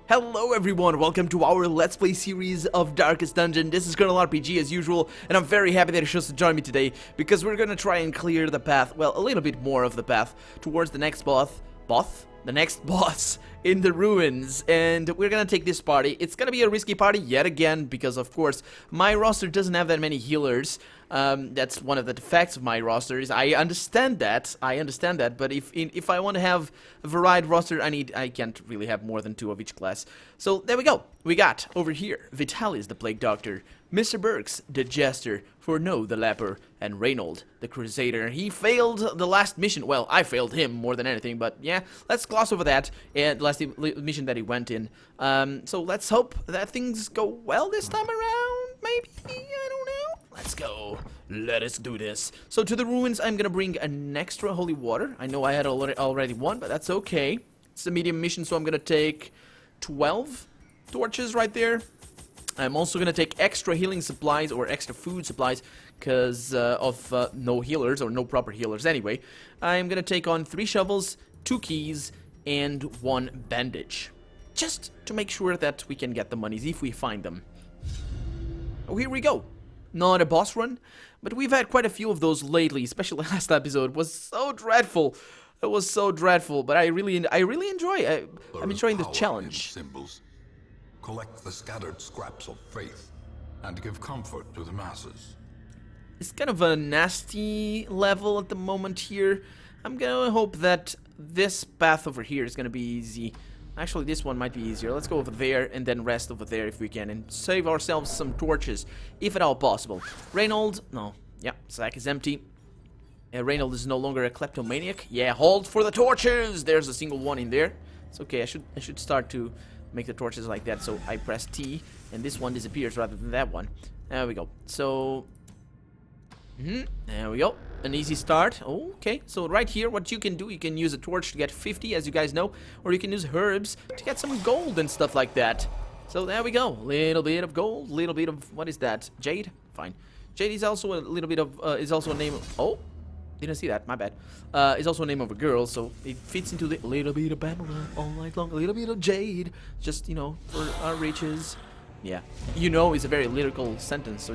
Hello everyone, welcome to our Let's Play series of Darkest Dungeon. This is Colonel RPG as usual, and I'm very happy that you chose to join me today, because we're gonna try and clear the path, well, a little bit more of the path, towards the next boss in the ruins, and we're gonna take this party. It's gonna be a risky party yet again, because of course, my roster doesn't have that many healers. That's one of the defects of my rosters. I understand that, but if I want to have a varied roster, I can't really have more than 2 of each class. So there we go. We got over here Vitalis the Plague Doctor, Mr. Burks the Jester, Forno the Leper, and Reynold the Crusader. He failed the last mission. Well, I failed him more than anything, but yeah, let's gloss over that and the last mission that he went in. So let's hope that things go well this time around. Maybe, I don't know. Let's go. Let us do this. So to the ruins, I'm gonna bring an extra holy water. I know I had already one, but that's okay. It's a medium mission, so I'm gonna take 12 torches right there. I'm also gonna take extra healing supplies or extra food supplies because of no healers or no proper healers anyway. I'm gonna take on 3 shovels, 2 keys, and 1 bandage, just to make sure that we can get the monies if we find them. Oh, here we go. Not a boss run, but we've had quite a few of those lately, especially last episode was so dreadful. It was so dreadful, but I really enjoy. I'm enjoying the challenge. Symbols. Collect the scattered scraps of faith and give comfort to the masses. It's kind of a nasty level at the moment here. I'm gonna hope that this path over here is gonna be easy. Actually, this one might be easier. Let's go over there and then rest over there if we can and save ourselves some torches, if at all possible. Reynold, no, yeah, sack is empty. Reynold is no longer a kleptomaniac. Yeah, hold for the torches. There's a single one in there. It's okay. I should start to make the torches like that. So I press T, and this one disappears rather than that one. There we go. So, there we go. An easy start. Okay, so right here, what you can do, you can use a torch to get 50, as you guys know, or you can use herbs to get some gold and stuff like that. So there we go. Little bit of gold, little bit of, what is that? Jade? Fine. Jade is also a little bit of, is also a name of, oh, didn't see that, my bad. Is also a name of a girl, so it fits into the little bit of Pamela all night long, a little bit of Jade, just, you know, for our riches. Yeah, you know is a very lyrical sentence, so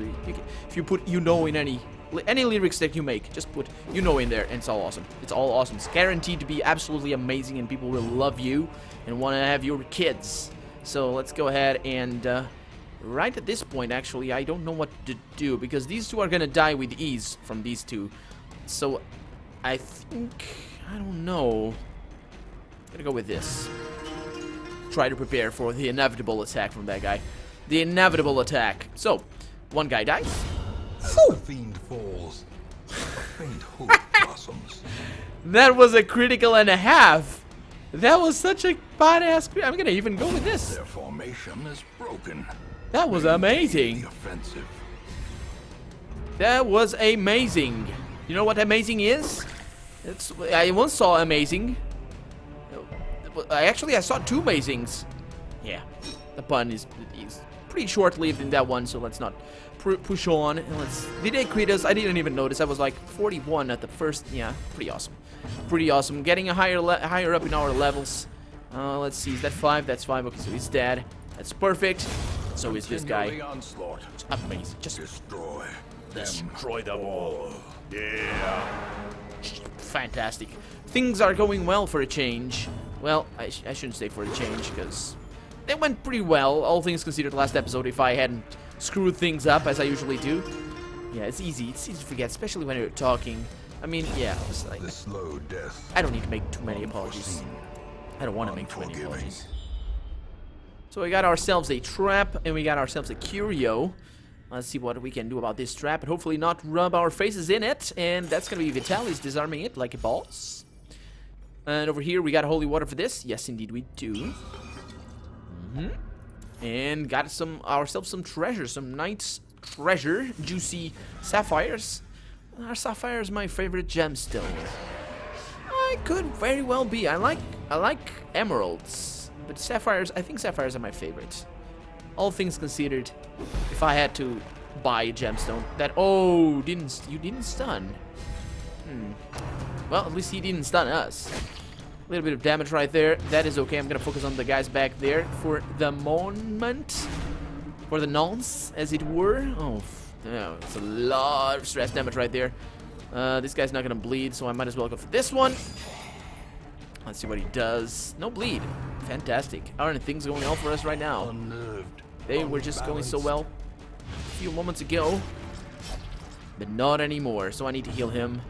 if you put you know in any lyrics that you make, just put you know in there, and it's all awesome. It's all awesome. It's guaranteed to be absolutely amazing, and people will love you and want to have your kids. So let's go ahead and right at this point, actually, I don't know what to do because these 2 are gonna die with ease from these 2. So I think I don't know. I'm gonna go with this. Try to prepare for the inevitable attack from that guy. The inevitable attack. So, 1 guy dies. As the fiend falls, a faint hope blossoms. That was a critical and a half. That was such a badass. I'm gonna even go with this. Their formation is broken. That was amazing. The offensive. That was amazing. You know what amazing is? I once saw amazing. I saw 2 amazings. Yeah, the pun is pretty short-lived in that one, so let's not push on. And did they crit us? I didn't even notice. I was like 41 at the first. Yeah, pretty awesome. Pretty awesome. Getting a higher up in our levels. Let's see. Is that 5? That's 5. Okay, so he's dead. That's perfect. So is this guy. It's amazing. Just destroy them all. Yeah. Fantastic. Things are going well for a change. Well, I shouldn't say for a change because they went pretty well, all things considered. Last episode, if I hadn't screwed things up as I usually do. Yeah, it's easy to forget, especially when you're talking. I mean, yeah, it's like, the slow death. I don't need to make too many apologies. I don't want to make too many apologies. So we got ourselves a trap and we got ourselves a curio. Let's see what we can do about this trap and hopefully not rub our faces in it. And that's gonna be Vitalis disarming it like a boss. And over here we got holy water for this. Yes, indeed we do. And got ourselves some treasure, some nice treasure, juicy sapphires. Our sapphire is my favorite gemstone. I could very well be. I like emeralds, but sapphires. I think sapphires are my favorite. All things considered, if I had to buy a gemstone, you didn't stun. Well, at least he didn't stun us. A little bit of damage right there. That is okay. I'm gonna focus on the guys back there for the moment. For the nonce, as it were. Oh, yeah, it's a lot of stress damage right there. This guy's not gonna bleed, so I might as well go for this one. Let's see what he does. No bleed. Fantastic. Aren't things going well for us right now? Unnerved, They were just going so well a few moments ago, but not anymore. So I need to heal him.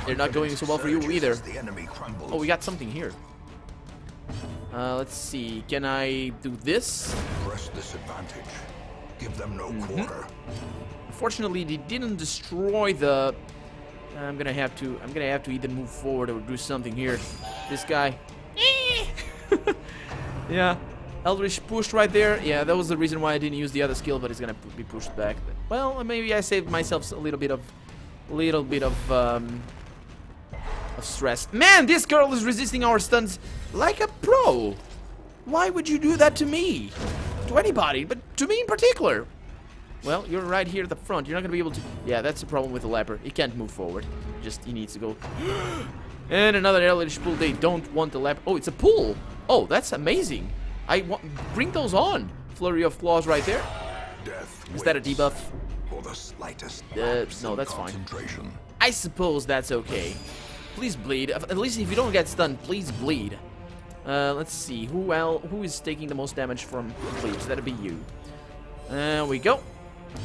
They're not going so well for you either. The enemy crumbles. Oh, we got something here. Let's see. Can I do this? Press this advantage. Give them no quarter. Unfortunately, they didn't destroy the. I'm gonna have to either move forward or do something here. This guy. Yeah. Eldritch pushed right there. Yeah, that was the reason why I didn't use the other skill, but it's gonna be pushed back. Well, maybe I saved myself a little bit of stress. Man, this girl is resisting our stuns like a pro. Why would you do that to me? To anybody, but to me in particular. Well, you're right here at the front. You're not gonna be able to. Yeah, that's the problem with the leper. He can't move forward. He needs to go. And another Eldritch pull. They don't want the leper. Oh, it's a pull. Oh, that's amazing. Bring those on. Flurry of claws right there. Death Is that a waits debuff? for the slightest No, that's fine. concentration. I suppose that's okay. Please bleed. At least if you don't get stunned, please bleed. Let's see. Who is taking the most damage from bleeds? That'll be you. There we go.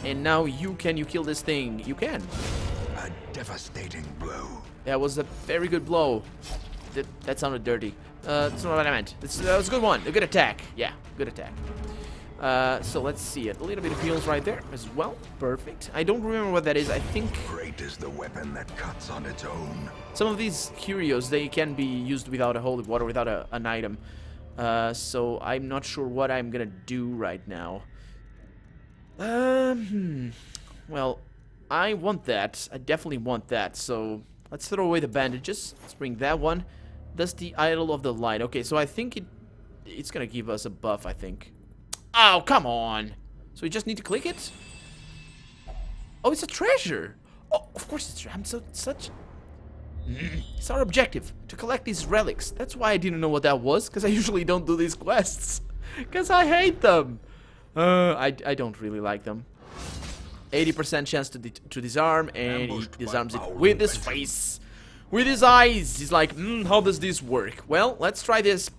And now you kill this thing? You can. A devastating blow. That was a very good blow. That sounded dirty. That's not what I meant. That was a good one. A good attack. Yeah, good attack. So let's see it. A little bit of heals right there as well. Perfect. I don't remember what that is. I think Great is the weapon that cuts on its own. some of these curios, they can be used without a holy water, without an item. So I'm not sure what I'm gonna do right now. Well, I want that. I definitely want that. So let's throw away the bandages. Let's bring that one. That's the Idol of the Light. Okay, so I think it's gonna give us a buff, I think. Oh, come on. So we just need to click it? Oh, it's a treasure. Oh, of course it's. I'm such. It's our objective to collect these relics. That's why I didn't know what that was, because I usually don't do these quests, because I hate them. I don't really like them. 80% chance to disarm, and he disarms it with his face, with his eyes. He's like, how does this work? Well, let's try this,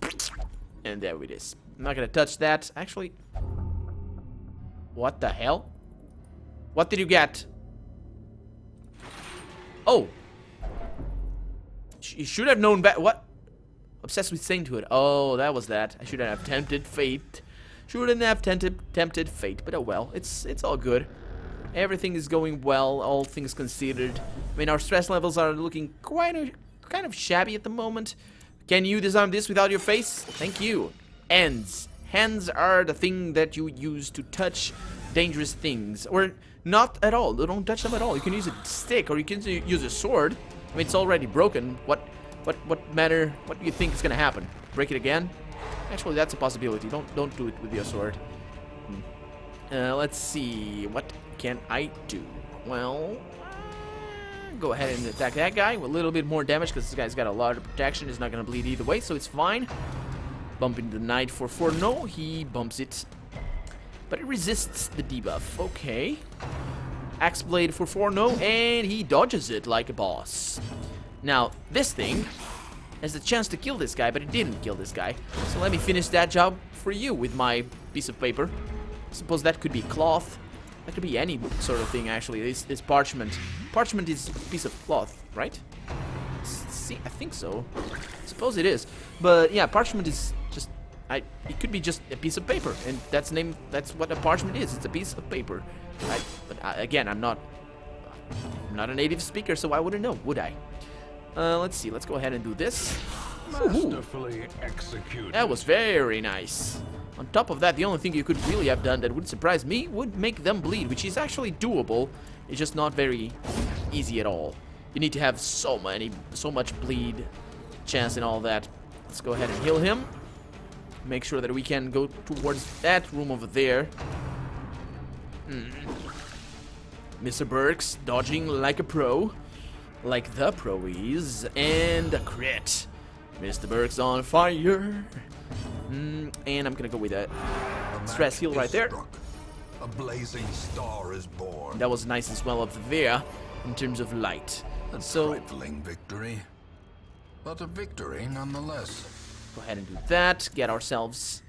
and there it is. I'm not gonna touch that. Actually, what the hell? What did you get? Oh. You should have known better. What? Obsessed with sainthood. Oh, that was that. I shouldn't have tempted fate. Shouldn't have tempted fate. But oh well. It's all good. Everything is going well, all things considered. I mean, our stress levels are looking kind of shabby at the moment. Can you disarm this without your face? Thank you. Hands. Hands are the thing that you use to touch dangerous things. Or not at all. Don't touch them at all. You can use a stick or you can use a sword. I mean, it's already broken. What matter? What do you think is gonna happen? Break it again? Actually, that's a possibility. Don't do it with your sword. Let's see. What can I do? Well, go ahead and attack that guy with a little bit more damage because this guy's got a lot of protection. He's not gonna bleed either way, so it's fine. Bumping the knight for 4. No, he bumps it, but it resists the debuff. Okay. Axe blade for 4. No, and he dodges it like a boss. Now this thing has the chance to kill this guy, but it didn't kill this guy. So let me finish that job for you with my piece of paper. Suppose that could be cloth. That could be any sort of thing, actually. It's parchment. Parchment is a piece of cloth, right? See, I think so. Suppose it is. But yeah, parchment is just... it could be just a piece of paper, and that's what a parchment is. It's a piece of paper. Again, I'm not a native speaker, so I wouldn't know, would I? Let's see. Let's go ahead and do this. Masterfully executed. That was very nice. On top of that, the only thing you could really have done that would surprise me would make them bleed, which is actually doable. It's just not very easy at all. You need to have so much bleed chance and all that. Let's go ahead and heal him. Make sure that we can go towards that room over there. Mr. Burks dodging like a pro. Like the pro is. And a crit. Mr. Burke's on fire. And I'm gonna go with that stress heal right there. Struck. A blazing star is born. That was nice as well up there in terms of light. A So trifling victory, but a victory nonetheless. go ahead and do that. Get ourselves.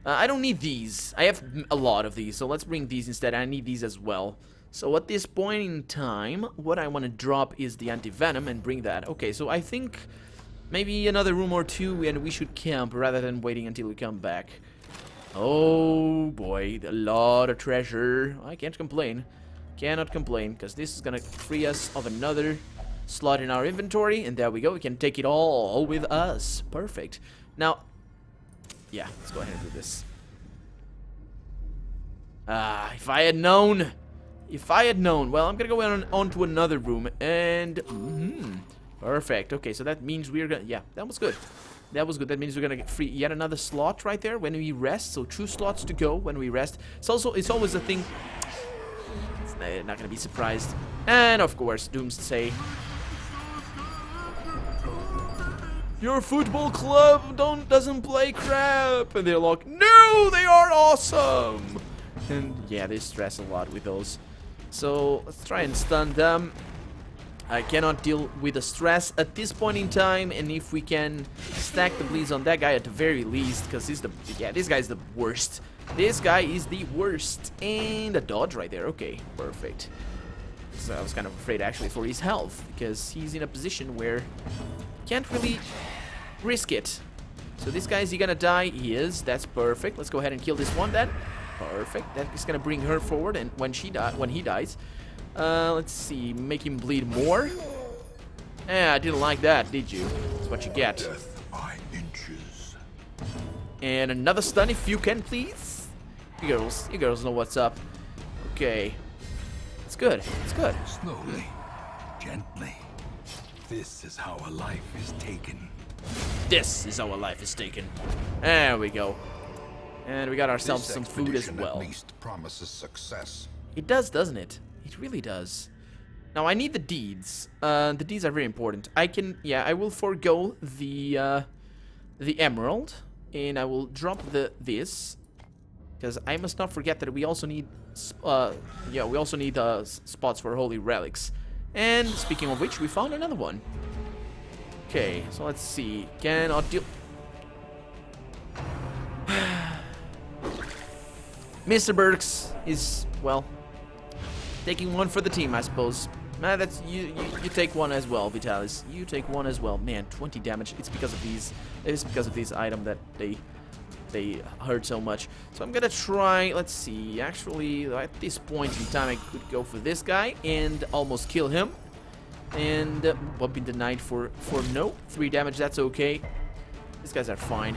I don't need these. I have a lot of these, so let's bring these instead. I need these as well. So at this point in time, what I want to drop is the anti-venom and bring that. Okay, so I think maybe another room or two and we should camp rather than waiting until we come back. Oh boy, a lot of treasure. I can't complain. Cannot complain, because this is gonna free us of another slot in our inventory, and there we go. We can take it all with us. Perfect. Now, yeah, let's go ahead and do this. If I had known. If I had known. Well, I'm gonna go on to another room, and perfect. Okay, so that means we're gonna. Yeah, that was good. That was good. That means we're gonna get free yet another slot right there when we rest. So 2 slots to go when we rest. It's always a thing. It's not gonna be surprised. And of course, Doomsday. Your football club doesn't play crap, and they're like, no, they are awesome. And yeah, they stress a lot with those. So let's try and stun them. I cannot deal with the stress at this point in time, and if we can stack the bleeds on that guy at the very least, because this guy's the worst. This guy is the worst. And a dodge right there. Okay, perfect. So I was kind of afraid actually for his health, because he's in a position where can't really risk it. So this guy, is he gonna die? He is. That's perfect. Let's go ahead and kill this one then. Perfect. That is gonna bring her forward, and when he dies. Let's see, make him bleed more. Yeah, I didn't like that, did you? That's what you get. Death by inches. And another stun if you can, please. You girls know what's up. Okay. It's good. It's good. Slowly, gently. This is how a life is taken. This is how a life is taken. There we go. And we got ourselves This some food as expedition well. At least promises success. It does, doesn't it? It really does. Now I need the deeds. The deeds are very important. I will forego the emerald, and I will drop this, because I must not forget that we also need, spots for holy relics. And speaking of which, we found another one. Okay, so let's see. Cannot deal. Mr. Burks is, well, taking one for the team, I suppose. That's you take one as well, Vitalis. You take one as well. Man, 20 damage. It's because of these. It is because of these items that they hurt so much. So I'm gonna try. Let's see. Actually, at this point in time, I could go for this guy and almost kill him. And bumping the knight for no 3 damage. That's okay. These guys are fine.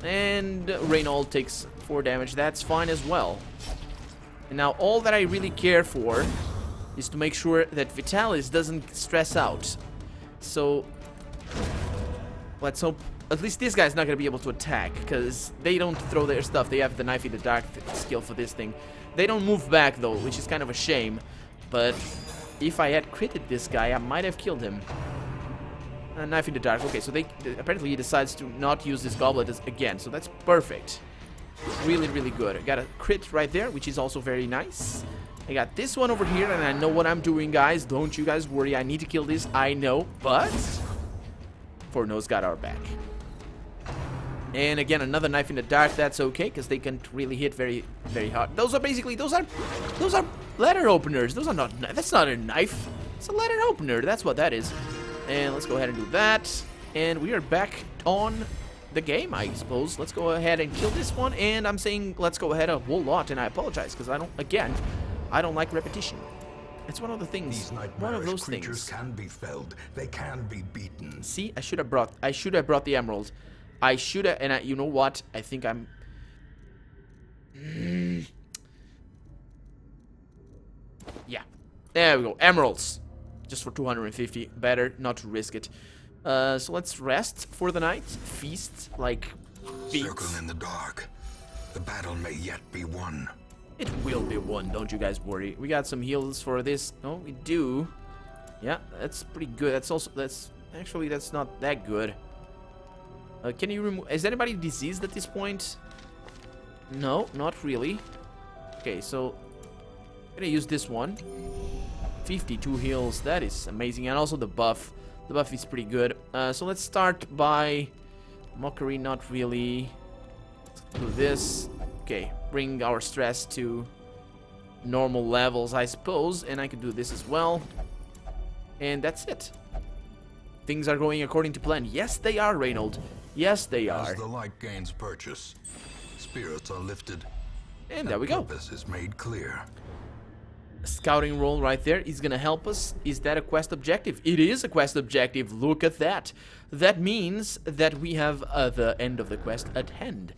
And Reynold takes 4 damage. That's fine as well. And now all that I really care for is to make sure that Vitalis doesn't stress out. So let's hope at least this guy's not gonna be able to attack, because they don't throw their stuff. They have the knife in the dark skill for this thing. They don't move back though, which is kind of a shame. But if I had critted this guy, I might have killed him. Knife in the dark. Okay, so apparently he decides to not use this goblet again, so that's perfect. Really, really good. I got a crit right there, which is also very nice. I got this one over here, and I know what I'm doing, guys. Don't you guys worry. I need to kill this. I know, but Forno's got our back. And again, another knife in the dark. That's okay, because they can't really hit very, very hard. Those are letter openers. Those are not. That's not a knife. It's a letter opener. That's what that is. And let's go ahead and do that. And we are back on the game, I suppose. Let's go ahead and kill this one. And I'm saying let's go ahead a whole lot, and I apologize, because I don't like repetition. It's one of the things. These One of those creatures things. can be felled. They can be beaten. See, I should have brought the emerald. I should have, and you know what? I think I'm. Yeah, there we go. Emeralds, just for 250. Better not to risk it. So let's rest for the night. Feast like beats. Circle in the dark. The battle may yet be won. It will be won. Don't you guys worry. We got some heals for this. Oh, we do. Yeah, that's pretty good. That's not that good. Can you remove... Is anybody diseased at this point? No, not really. Okay, so... I'm gonna use this one. 52 heals, that is amazing. And also the buff. The buff is pretty good. So let's start by... Mockery, not really. Let's do this. Okay, bring our stress to normal levels, I suppose. And I can do this as well. And that's it. Things are going according to plan. Yes, they are, Reynold. Yes, they are. As the light gains purchase, spirits are lifted. And there we go. Purpose is made clear. Scouting roll right there is gonna help us. Is that a quest objective? It is a quest objective. Look at that. That means that we have the end of the quest at hand.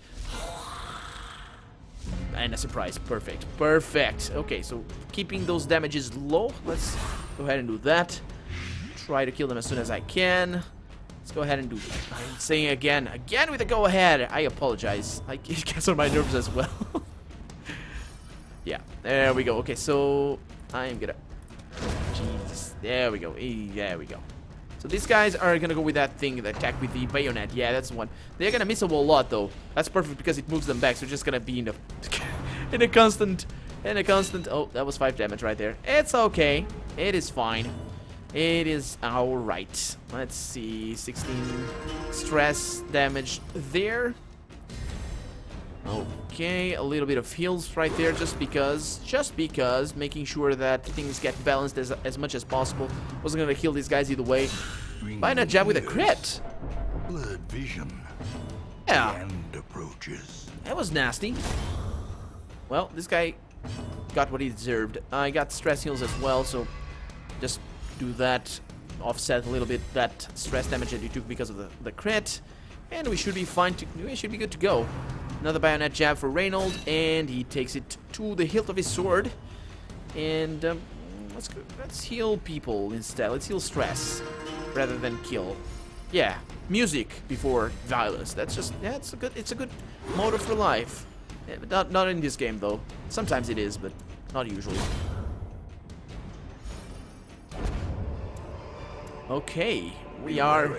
And a surprise. Perfect. Perfect. Okay, so keeping those damages low. Let's go ahead and do that. Try to kill them as soon as I can. Let's go ahead and do that. I'm saying again with a go ahead. I apologize. It gets on my nerves as well. Yeah, there we go. Okay, so I'm gonna... Jesus, there we go. There we go. So these guys are gonna go with that thing, the attack with the bayonet. Yeah, that's the one. They're gonna miss a whole lot though. That's perfect because it moves them back. So just gonna be in a constant. Oh, that was 5 damage right there. It's okay. It is fine. It is alright. Let's see. 16 stress damage there. Okay, a little bit of heals right there just because, making sure that things get balanced as much as possible. Wasn't gonna kill these guys either way. Why not jab with a crit? Blurred vision. Yeah. The end approaches. That was nasty. Well, this guy got what he deserved. I got stress heals as well, so just do that. Offset a little bit that stress damage that you took because of the crit. And we should be fine. We should be good to go. Another bayonet jab for Reynold, and he takes it to the hilt of his sword. And let's heal people instead. Let's heal stress rather than kill. Yeah, music before violence. That's just it's a good motto for life. Yeah, but not in this game though. Sometimes it is, but not usually. Okay, we are.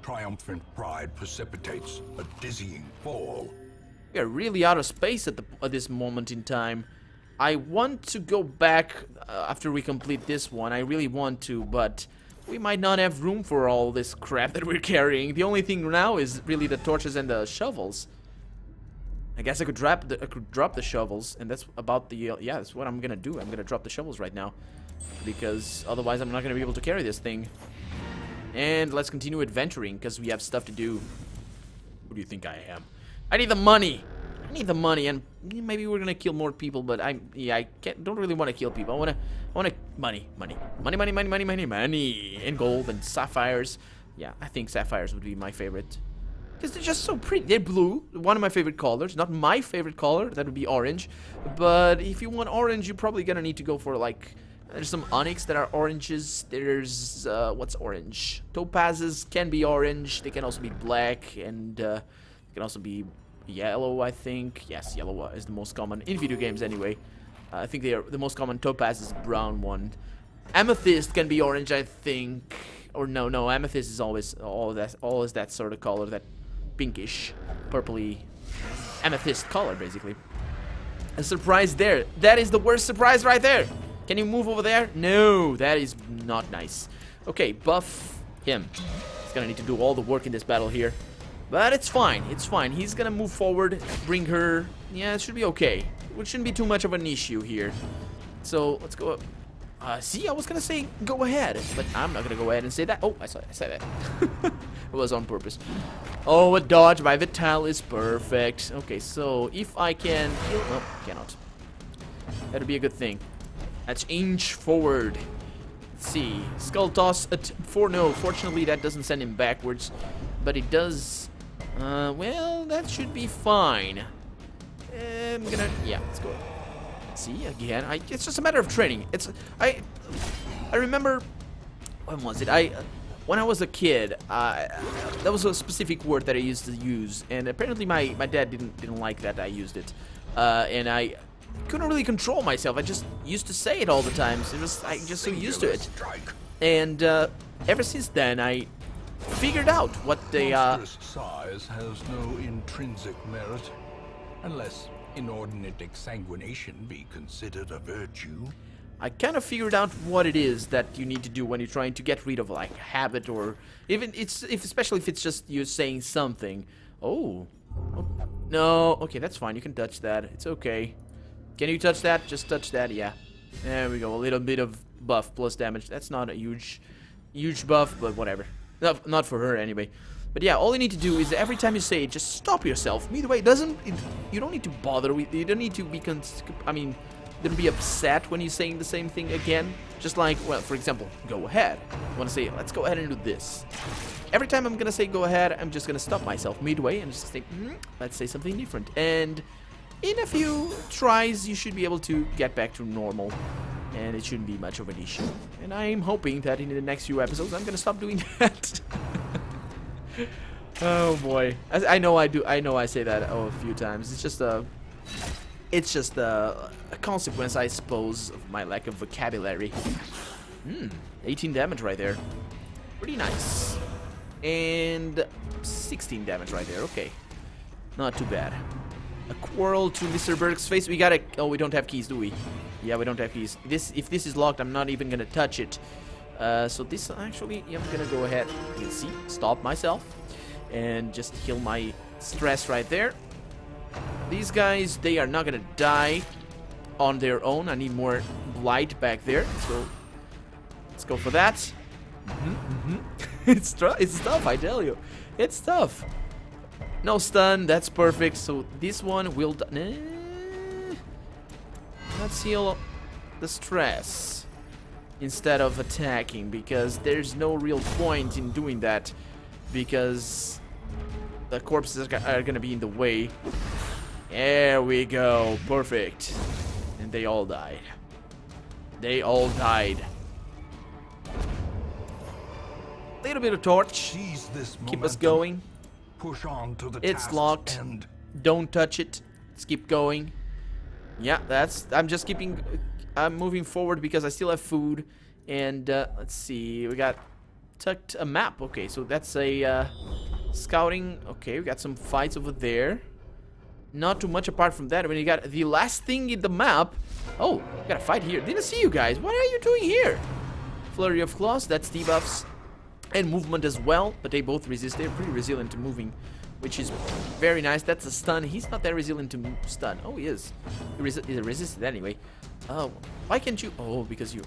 Triumphant pride precipitates a dizzying fall. We are really out of space at this moment in time. I want to go back after we complete this one. I really want to, but we might not have room for all this crap that we're carrying. The only thing now is really the torches and the shovels. I guess I could drop the shovels, and that's about the yeah. That's what I'm gonna do. I'm gonna drop the shovels right now, because otherwise I'm not gonna be able to carry this thing. And let's continue adventuring, because we have stuff to do. Who do you think I am? I need the money! I need the money, and maybe we're gonna kill more people, but I don't really want to kill people. I wanna money. And gold and sapphires. Yeah, I think sapphires would be my favorite. Because they're just so pretty. They're blue, one of my favorite colors. Not my favorite color, that would be orange. But if you want orange, you're probably gonna need to go for like... There's some onyx that are oranges. There's, what's orange? Topazes can be orange. They can also be black, and they can also be yellow, I think. Yes, yellow is the most common in video games anyway. I think they are the most common. Topaz is brown one. Amethyst can be orange, I think. Or no, amethyst is always always that sort of color, that pinkish, purpley amethyst color, basically. A surprise there. That is the worst surprise right there. Can you move over there? No, that is not nice. Okay, buff him. He's gonna need to do all the work in this battle here. But it's fine, it's fine. He's gonna move forward, bring her. Yeah, it should be okay. It shouldn't be too much of an issue here. So, let's go up. See, I was gonna say go ahead, but I'm not gonna go ahead and say that. Oh, I said that. It was on purpose. Oh, a dodge by Vital is perfect. Okay, so if I can kill... No, cannot. That'd be a good thing. Let's inch forward. Let's see. Skull toss at 4. No, fortunately that doesn't send him backwards. But it does... well, that should be fine. I'm gonna... Yeah, let's go. See, again, it's just a matter of training. I remember... When was it? When I was a kid, that was a specific word that I used to use. And apparently my dad didn't like that I used it. And I... couldn't really control myself. I just used to say it all the time. So I just so used to it. And ever since then, I figured out what they Monstrous size has no intrinsic merit, unless inordinate exsanguination be considered a virtue. I kind of figured out what it is that you need to do when you're trying to get rid of like a habit, or even especially if it's just you saying something. Oh. No, okay, that's fine. You can touch that. It's okay. Can you touch that? Just touch that. Yeah. There we go. A little bit of buff plus damage. That's not a huge buff, but whatever. Not for her anyway. But yeah, all you need to do is every time you say it, just stop yourself. Midway you don't need to bother with. You don't need to be don't be upset when you're saying the same thing again. Just like, well, for example, go ahead. I want to say, let's go ahead and do this. Every time I'm gonna say go ahead, I'm just gonna stop myself midway and just say, let's say something different. And in a few tries, you should be able to get back to normal, and it shouldn't be much of an issue. And I'm hoping that in the next few episodes, I'm gonna stop doing that. Oh boy, I know I do. I know I say that a few times. It's just a consequence, I suppose, of my lack of vocabulary. 18 damage right there. Pretty nice. And 16 damage right there. Okay. Not too bad. A quarrel to Mr. Burke's face. We gotta... Oh, we don't have keys, do we? Yeah, we don't have keys. If this is locked, I'm not even gonna touch it. So this actually... Yeah, I'm gonna go ahead. You can see. Stop myself. And just heal my stress right there. These guys, they are not gonna die on their own. I need more blight back there. So let's go for that. It's tough, I tell you. It's tough. No stun, that's perfect. So this one will... Let's heal the stress instead of attacking, because there's no real point in doing that, because the corpses are gonna be in the way. There we go. Perfect. And they all died. They all died. Little bit of torch. Keep us going. Push on to the It's locked. Don't touch it. Let's keep going. Yeah, I'm moving forward because I still have food. And let's see. We got tucked a map. Okay, so that's a scouting. Okay, we got some fights over there. Not too much apart from that. When you got the last thing in the map. Oh, we got a fight here. Didn't see you guys. What are you doing here? Flurry of claws. That's debuffs. And movement as well. But they both resist. They're pretty resilient to moving, which is very nice. That's a stun. He's not that resilient to stun. Oh, he is. He resisted anyway. Oh, why can't you? Oh, because you...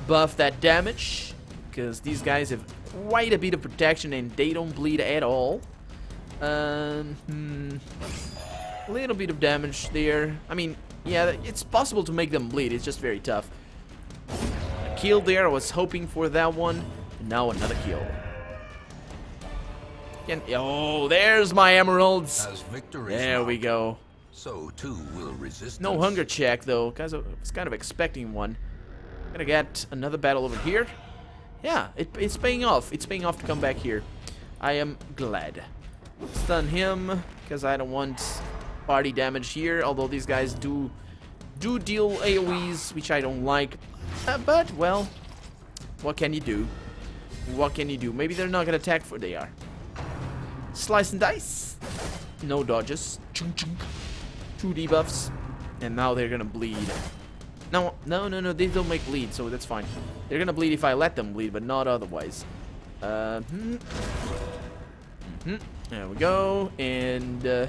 Buff that damage. Because these guys have quite a bit of protection and they don't bleed at all. A little bit of damage there. I mean, yeah, it's possible to make them bleed. It's just very tough. A kill there. I was hoping for that one. And now another kill. Oh, there's my emeralds. There we go. So too will resistance. No hunger check though, because I was kind of expecting one. Gonna get another battle over here. Yeah, it's paying off. It's paying off to come back here. I am glad. Stun him, because I don't want party damage here, although these guys do deal AoEs, which I don't like. But, well, what can you do? What can you do? Maybe they're not going to attack for they are. Slice and dice. No dodges. Chunk, chunk. 2 debuffs. And now they're going to bleed. No, they don't make bleed, so that's fine. They're going to bleed if I let them bleed, but not otherwise. There we go, and let's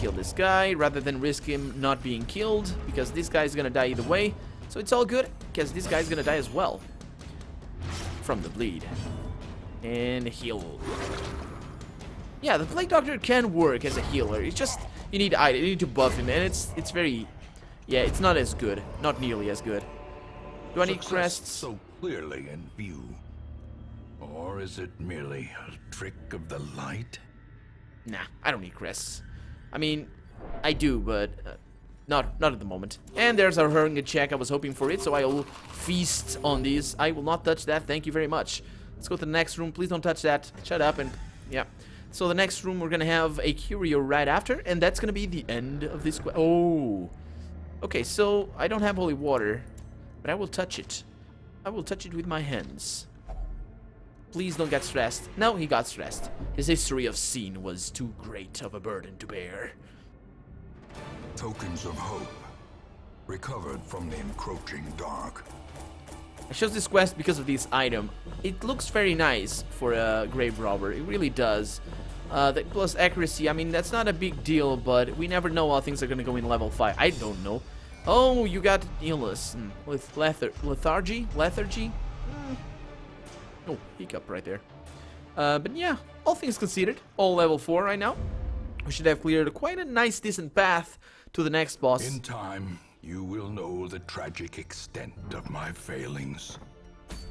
kill this guy rather than risk him not being killed, because this guy's gonna die either way. So it's all good, because this guy's gonna die as well from the bleed. And heal. Yeah, the Plague Doctor can work as a healer. It's just you need to buff him, and it's very, yeah, it's not as good, not nearly as good. Do I need crests? So clearly in view. Or is it merely a trick of the light? Nah, I don't need crests. I mean, I do, but not at the moment. And there's our hunger check. I was hoping for it, so I will feast on these. I will not touch that. Thank you very much. Let's go to the next room. Please don't touch that. Shut up and yeah. So the next room we're gonna have a curio right after, and that's gonna be the end of this. Oh, okay. So I don't have holy water, but I will touch it. I will touch it with my hands. Please don't get stressed. No, he got stressed. His history of sin was too great of a burden to bear. Tokens of hope, recovered from the encroaching dark. I chose this quest because of this item. It looks very nice for a grave robber. It really does. The plus accuracy, I mean, that's not a big deal, but we never know how things are gonna go in level 5. I don't know. Oh, you got illness with lethargy? Lethargy? Oh, hiccup right there. But yeah, all things considered, all level 4 right now. We should have cleared quite a nice, decent path to the next boss. In time, you will know the tragic extent of my failings.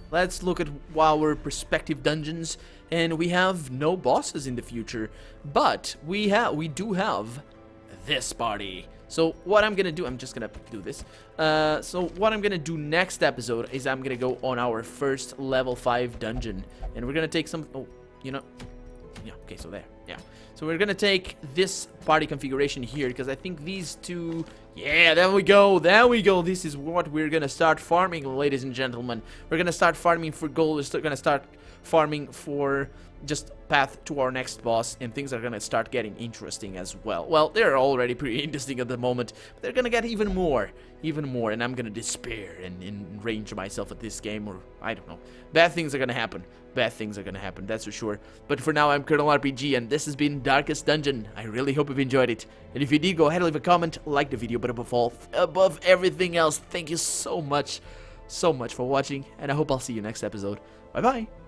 Let's look at our perspective dungeons, and we have no bosses in the future, but we do have this party. So what I'm gonna do, I'm just gonna do this. So what I'm gonna do next episode is I'm gonna go on our first level 5 dungeon, and we're gonna take some. Oh, you know, yeah. Okay, so there, yeah. So we're gonna take this party configuration here because I think these two. Yeah, there we go, there we go. This is what we're gonna start farming, ladies and gentlemen. We're gonna start farming for gold. We're gonna start farming for just path to our next boss, and things are gonna start getting interesting as well. Well, they're already pretty interesting at the moment, but they're gonna get even more, and I'm gonna despair and enrage myself at this game, or I don't know. Bad things are gonna happen. Bad things are gonna happen, that's for sure. But for now, I'm Colonel RPG, and this has been Darkest Dungeon. I really hope you've enjoyed it. And if you did, go ahead and leave a comment, like the video, but above everything else, thank you so much for watching, and I hope I'll see you next episode. Bye-bye.